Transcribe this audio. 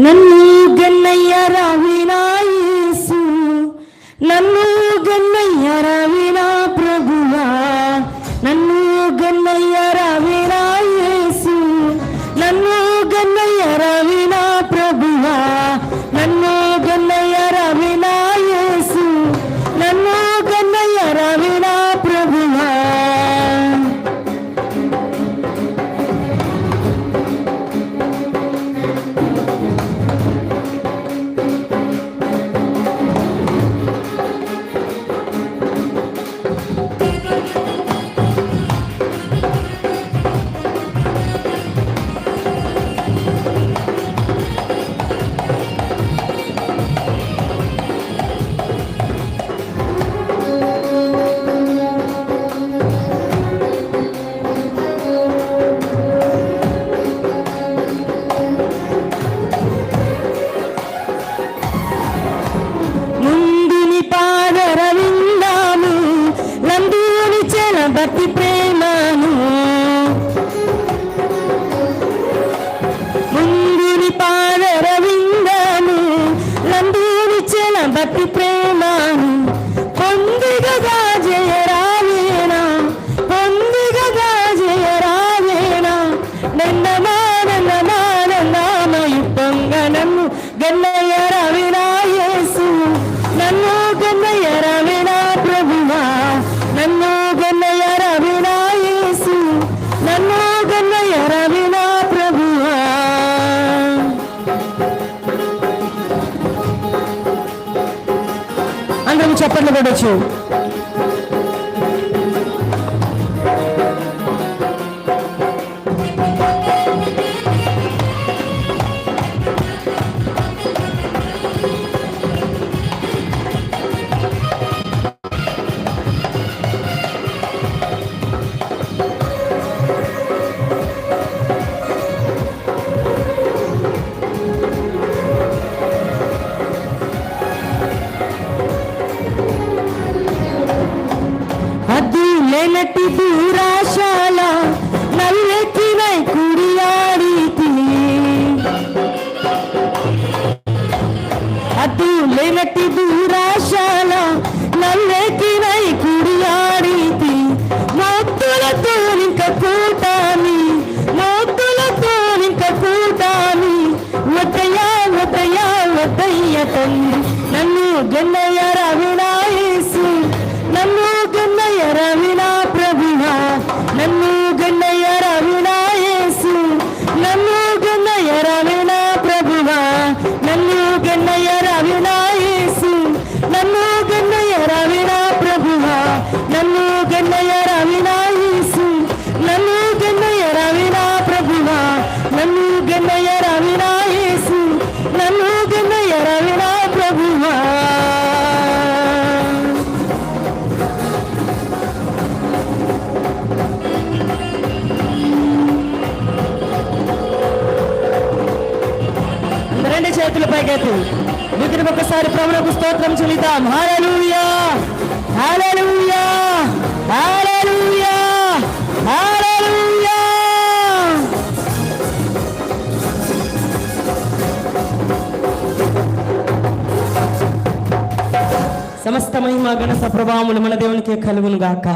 నన్ను గన్నయ్య రావినా యేసు, నన్ను గన్నయ్య రావినా ప్రభువా, నన్ను గన్నయ్య రావినా యేసు, నన్ను గన్నయ్య రావినా ప్రభువా, నన్ను గన్నయ్య రావినా యేసు, నన్ను గన్నయ్య రావినా ప్రభువా. భక్తి ప్రేమను ముందుని పాదరవిందము, నందుని చెల భక్తి ప్రేమను పొందిగగా జయరావేనా, పొందిగగా జయరావేనా, నందమానందమానందమయు పొంగ నన్ను గన్నయ్య రావినా యేసు, నన్ను గన్నయ్య రావినా ప్రభువా, నన్ను గన్నయ్య రావినా యేసు, నన్ను గన్నయ్య రావినా ప్రభువా. అందరం చప్పట్లు కొట్టొచ్చు. లేనట్టి దూరాశాల నల్లెక్కినై కుడియాడితి, అటు లేనట్టి దూరాశాల నల్లెక్కినై కుడియాడితి, మోత్తులతో ఇంక కూటాని, మోత్తులతో ఇంక కూటాని, వద్దయ్యా వద్దయ్యా వద్దయ్య తండ్రి, నన్ను గన్నయ్య రావినా యేసు, నన్ను గన్నయ్య రావినా ప్రభువా, నన్ను గన్నయ్య రావినా యేసు, నన్ను గన్నయ్య రావినా ప్రభువా, నన్ను గన్నయ్య రావినా యేసు, నన్ను గన్నయ్య రావినా ప్రభువా, నన్ను గన్నయ్య రావినా యేసు, నన్ను గన్నయ్య రావినా ప్రభువా, నన్ను గన్నయ్య రావినా యేసు, నన్ను గన్నయ్య రావినా ప్రభువా. రెండు చేతుల పైకెత్తి వీటిని ఒకసారి ప్రభువుకు స్తోత్రం చెల్లిద్దాం. హల్లెలూయా హల్లెలూయా హల్లెలూయా హల్లెలూయా. సమస్త మహిమ ఘనత ప్రభావములు మన దేవునికే కలుగును గాక.